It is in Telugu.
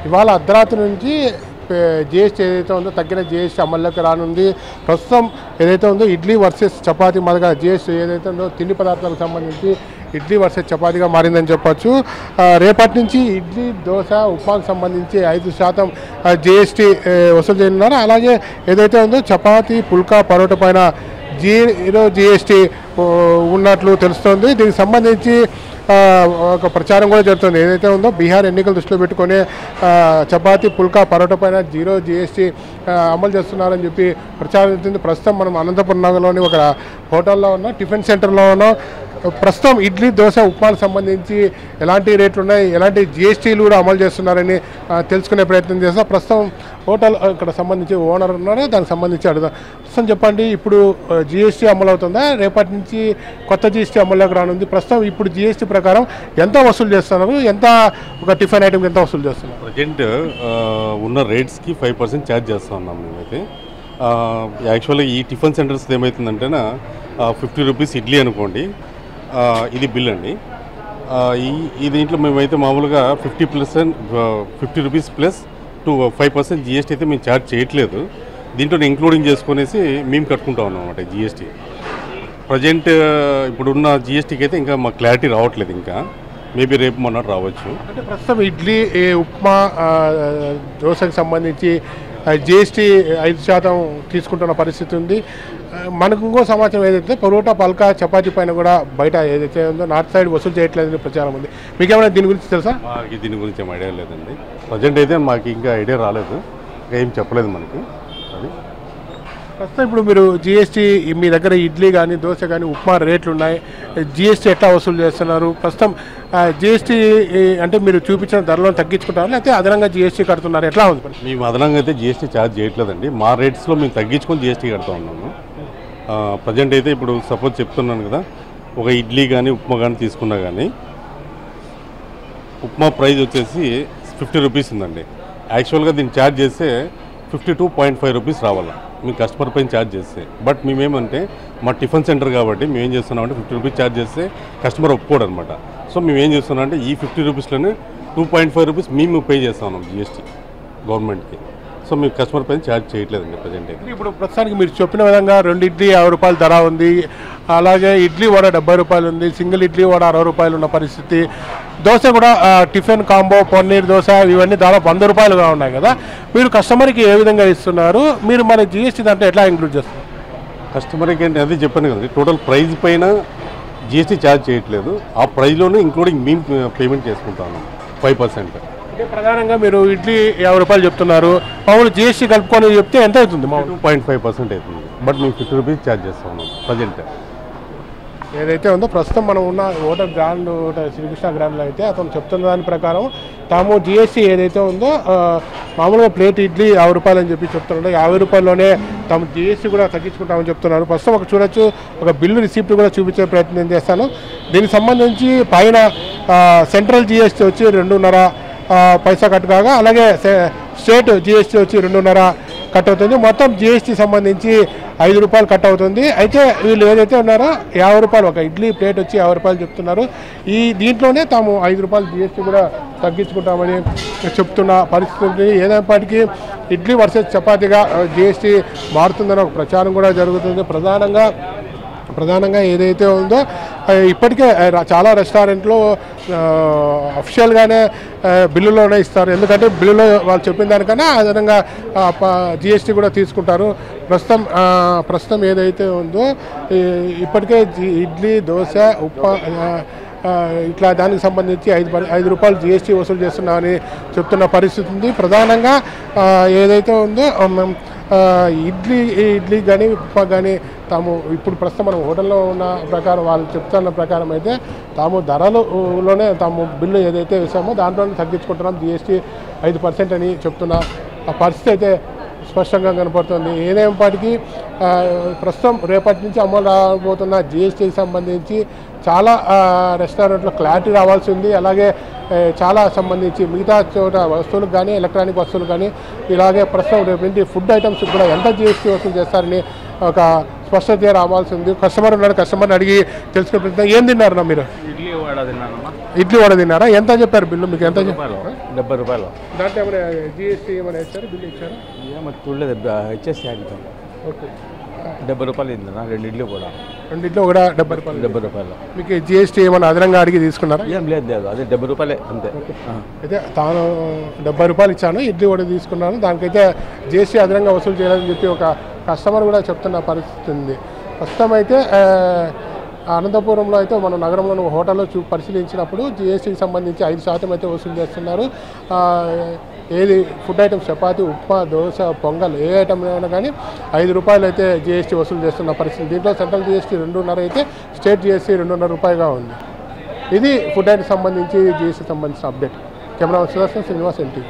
ఇవాళ అర్ధరాత్రి నుంచి జిఎస్టీ ఏదైతే ఉందో తగ్గిన జిఎస్టీ అమల్లోకి రానుంది. ప్రస్తుతం ఏదైతే ఉందో ఇడ్లీ వర్సెస్ చపాతీ మొదలుగా జిఎస్టీ ఏదైతే ఉందో తిండి పదార్థాలకు సంబంధించి ఇడ్లీ వర్సెస్ చపాతీగా మారిందని చెప్పొచ్చు. రేపటి నుంచి ఇడ్లీ, దోశ, ఉప్మాకు సంబంధించి 5% జిఎస్టీ వసూలు చేయనున్నారు. అలాగే ఏదైతే ఉందో చపాతీ, పుల్కా, పరోటా పైన 0 జిఎస్టీ ఉన్నట్లు తెలుస్తోంది. దీనికి సంబంధించి ఒక ప్రచారం కూడా జరుగుతుంది. ఏదైతే ఉందో బీహార్ ఎన్నికలు దృష్టిలో పెట్టుకొని చపాతీ, పుల్కా, పరోటా పైన 0 జిఎస్టీ అమలు చేస్తున్నారని చెప్పి ప్రచారం జరుగుతుంది. ప్రస్తుతం మనం అనంతపురం నగర్లోని ఒక హోటల్లో ఉన్న టిఫిన్ సెంటర్లో ఉన్నాం. ప్రస్తుతం ఇడ్లీ, దోశ, ఉప్మాకు సంబంధించి ఎలాంటి రేట్లు ఉన్నాయి, ఎలాంటి జిఎస్టీలు కూడా అమలు చేస్తున్నారని తెలుసుకునే ప్రయత్నం చేస్తాం. ప్రస్తుతం హోటల్ ఇక్కడ సంబంధించి ఓనర్ ఉన్నారు, దానికి సంబంధించి అడుగుదాం. ప్రస్తుతం చెప్పండి, ఇప్పుడు జిఎస్టీ అమలు అవుతుందా, రేపటి నుంచి కొత్త జిఎస్టీ అమల్లోకి రానుంది? ప్రస్తుతం ఇప్పుడు జిఎస్టీ ప్రకారం ఎంత వసూలు చేస్తున్నారు, ఎంత ఒక టిఫిన్ ఐటమ్కి ఎంత వసూలు చేస్తున్నారు? ప్రజెంట్ ఉన్న రేట్స్కి 5% ఛార్జ్ చేస్తూ ఉన్నాం మేమైతే. యాక్చువల్గా ఈ టిఫిన్ సెంటర్స్ ఏమవుతుందంటే 50 రూపీస్ ఇడ్లీ అనుకోండి, ఇది బిల్ అండి. ఈ దీంట్లో మేమైతే మామూలుగా 50 రూపీస్ ప్లస్ 5% జిఎస్టీ అయితే మేము ఛార్జ్ చేయట్లేదు. దీంట్లో ఇంక్లూడింగ్ చేసుకునేసి మేము కట్టుకుంటా ఉన్నాం అన్నమాట జిఎస్టీ. ప్రజెంట్ ఇప్పుడున్న జిఎస్టీకి అయితే ఇంకా మాకు క్లారిటీ రావట్లేదు, ఇంకా మేబీ రేపు మొన్నటి రావచ్చు. అంటే ప్రస్తుతం ఇడ్లీ, ఉప్మా, దోశకు సంబంధించి జిఎస్టీ 5% తీసుకుంటున్న పరిస్థితి ఉంది. మనకు ఇంకో సమాచారం ఏదైతే పరోటా, పల్కా, చపాతీ పైన కూడా బయట ఏదైతే ఉందో నార్త్ సైడ్ వసూలు చేయట్లేదని ప్రచారం ఉంది. మీకు ఏమైనా దీని గురించి తెలుసా? మాకు దీని గురించి ఏం ఐడియా లేదండి. ప్రజెంట్ అయితే మాకు ఇంకా ఐడియా రాలేదు, ఇంకా ఏం చెప్పలేదు మనకి. అది ప్రస్తుతం ఇప్పుడు మీరు జిఎస్టీ మీ దగ్గర ఇడ్లీ కానీ, దోశ కానీ, ఉప్మా రేట్లు ఉన్నాయి, జిఎస్టీ ఎట్లా వసూలు చేస్తున్నారు? ప్రస్తుతం జిఎస్టీ అంటే మీరు చూపించిన ధరలో తగ్గించుకుంటారు, లేకపోతే అదనంగా జిఎస్టీ కడుతున్నారు, ఎట్లా ఉంది? మేము అదనంగా అయితే జిఎస్టీ ఛార్జ్ చేయట్లేదండి. మా రేట్స్లో మేము తగ్గించుకొని జిఎస్టీ కడుతూ ఉన్నాము. ప్రజెంట్ అయితే ఇప్పుడు సపోజ్ చెప్తున్నాను కదా, ఒక ఇడ్లీ కానీ, ఉప్మా కానీ తీసుకున్నా కానీ ఉప్మా ప్రైస్ వచ్చేసి 50 రూపీస్ ఉందండి. యాక్చువల్గా దీన్ని ఛార్జ్ చేస్తే 52.5 రూపీస్ రావాలా మీ కస్టమర్ పైన ఛార్జ్ చేస్తే. బట్ మేమేమంటే మా టిఫిన్ సెంటర్ కాబట్టి మేము ఏం చేస్తున్నామంటే 50 రూపీస్ ఛార్జ్ చేస్తే కస్టమర్ ఒప్పుకోడు అనమాట. సో మేము ఏం చేస్తున్నాం అంటే ఈ 50 రూపీస్లోనే 2.5 రూపీస్ మేము పే చేస్తా ఉన్నాం జిఎస్టీ గవర్నమెంట్కి. సో మేము కస్టమర్ పైన ఛార్జ్ చేయట్లేదండి ప్రజెంట్ అయితే. ఇప్పుడు ప్రస్తుతానికి మీరు చెప్పిన విధంగా 2 ఇడ్లీ 50 రూపాయల ధర ఉంది, అలాగే ఇడ్లీ వడ 70 రూపాయలు ఉంది, సింగిల్ ఇడ్లీ వడ 60 రూపాయలు ఉన్న పరిస్థితి. దోశ కూడా టిఫిన్ కాంబో, పన్నీర్ దోశ ఇవన్నీ దాదాపు 100 రూపాయలుగా ఉన్నాయి కదా. మీరు కస్టమర్కి ఏ విధంగా ఇస్తున్నారు, మీరు మన జిఎస్టీ దాంట్లో ఎట్లా ఇంక్లూడ్ చేస్తారు? కస్టమర్కి అంటే అదే చెప్పాను కదండి, టోటల్ ప్రైస్ పైన జిఎస్టీ ఛార్జ్ చేయట్లేదు, ఆ ప్రైస్లోనే ఇంక్లూడింగ్ మేము పేమెంట్ చేసుకుంటాము 5%. అంటే ప్రధానంగా మీరు ఇడ్లీ 50 రూపాయలు చెప్తున్నారు, మామూలు జిఎస్టీ కలుపుకొని చెప్తే ఎంత అవుతుంది? మామూలు 2.5% అవుతుంది, బట్ మేము 50 రూపీస్ ఛార్జ్ చేస్తా ఉన్నాం ప్రజెంట్. ఏదైతే ఉందో ప్రస్తుతం మనం ఉన్న హోటల్ గ్రాండ్ శ్రీకృష్ణ గ్రాండ్లో అయితే అతను చెప్తున్న దాని ప్రకారం తాము జిఎస్టీ ఏదైతే ఉందో మామూలుగా ప్లేట్ ఇడ్లీ 50 రూపాయలు అని చెప్పి చెప్తున్నాడు. 50 రూపాయల్లోనే తాము జిఎస్టీ కూడా తగ్గించుకుంటామని చెప్తున్నారు. ప్రస్తుతం ఒక చూడొచ్చు, ఒక బిల్లు రిసిప్ట్ కూడా చూపించే ప్రయత్నం చేస్తాను. దీనికి సంబంధించి పైన సెంట్రల్ జిఎస్టీ వచ్చి 2.5 పైసా కట్ కాగా, అలాగే స్టేట్ జిఎస్టీ వచ్చి 2.5 కట్ అవుతుంది. మొత్తం జిఎస్టీ సంబంధించి 5 రూపాయలు కట్ అవుతుంది. అయితే వీళ్ళు ఏదైతే ఉన్నారో 50 రూపాయలు ఒక ఇడ్లీ ప్లేట్ వచ్చి 50 రూపాయలు చెప్తున్నారు. దీంట్లోనే తాము 5 రూపాయలు జిఎస్టీ కూడా తగ్గించుకుంటామని చెప్తున్న పరిస్థితి. ఏదైనప్పటికీ ఇడ్లీ వర్సెస్ చపాతీగా జిఎస్టీ మారుతుందని ఒక ప్రచారం కూడా జరుగుతుంది. ప్రధానంగా ఏదైతే ఉందో ఇప్పటికే చాలా రెస్టారెంట్లో అఫిషియల్గానే బిల్లులోనే ఇస్తారు, ఎందుకంటే బిల్లులో వాళ్ళు చెప్పిన దానికన్నా అదనంగా జిఎస్టీ కూడా తీసుకుంటారు. ప్రస్తుతం ఏదైతే ఉందో ఇప్పటికే ఇడ్లీ, దోశ, ఉప్మా ఇట్లా దానికి సంబంధించి 5 రూపాయలు జిఎస్టీ వసూలు చేస్తున్నామని చెప్తున్న పరిస్థితి ఉంది. ప్రధానంగా ఏదైతే ఉందో ఇడ్లీ కానీ, ఉప్మా కానీ తాము ఇప్పుడు ప్రస్తుతం మనం హోటల్లో ఉన్న ప్రకారం వాళ్ళు చెప్తున్న ప్రకారం అయితే తాము ధరలోనే తాము బిల్లు ఏదైతే వేసామో దాంట్లోనే తగ్గించుకుంటున్నాం, జిఎస్టీ 5% అని చెప్తున్న ఆ పరిస్థితి అయితే స్పష్టంగా కనపడుతుంది. ఏదేమైనప్పటికీ ప్రస్తుతం రేపటి నుంచి అమలు రాబోతున్న జిఎస్టీకి సంబంధించి చాలా రెస్టారెంట్లో క్లారిటీ రావాల్సి ఉంది. అలాగే చాలా సంబంధించి మిగతా చోట వస్తువులకు కానీ, ఎలక్ట్రానిక్ వస్తువులు కానీ, ఇలాగే ప్రస్తుతం రేపు ఫుడ్ ఐటమ్స్ కూడా ఎంత జిఎస్టీ వసూలు చేస్తారని ఒక స్పష్టత రావాల్సి ఉంది. కస్టమర్ని అడిగి తెలుసుకునే ప్రయత్నం. ఏం తిన్నారన్నా మీరు? ఇడ్లీ వడ తిన్నానమ్మా. ఇడ్లీ వడ తిన్నారా? ఎంత చెప్పారు బిల్లు మీకు? ఎంత 70 రూపాయలు. దాంట్లో ఏమైనా జిఎస్టీ ఏమైనా ఇచ్చారు? బిల్లు ఇచ్చారు? ఏమో చూడలేదు, ఇచ్చేసి ఆగితాం. ఓకే, 70 రూపాయలు తిన్నా, 2 ఇడ్లీ కూడా. 2 ఇడ్లీ కూడా 70 రూపాయలు. 70 రూపాయలు. మీకు జిఎస్టీ ఏమైనా అదనంగా అడిగి తీసుకున్నారా? ఏం లేదు, అదే 70 రూపాయలే అంతే. అయితే తాను 70 రూపాయలు ఇచ్చాను, ఇడ్లీ కూడా తీసుకున్నాను, దానికైతే జిఎస్టీ అదనంగా వసూలు చేయాలని చెప్పి ఒక కస్టమర్ కూడా చెప్తున్న పరిస్థితి ఉంది. ప్రస్తుతం అయితే అనంతపురంలో అయితే మనం నగరంలో హోటల్లో పరిశీలించినప్పుడు జిఎస్టీకి సంబంధించి 5% అయితే వసూలు చేస్తున్నారు. ఏది ఫుడ్ ఐటమ్స్ చపాతీ, ఉప్మా, దోశ, పొంగల్ ఏ ఐటమ్ అయినా కానీ 5 రూపాయలు అయితే జిఎస్టీ వసూలు చేస్తున్న పరిస్థితి. దీంట్లో సెంట్రల్ జిఎస్టీ 2.5 అయితే స్టేట్ జిఎస్టీ 2.5 రూపాయగా ఉంది. ఇది ఫుడ్ ఐటమ్ సంబంధించి జిఎస్టీ సంబంధించిన update. Camera Sudarshan, Srinivas, NTV.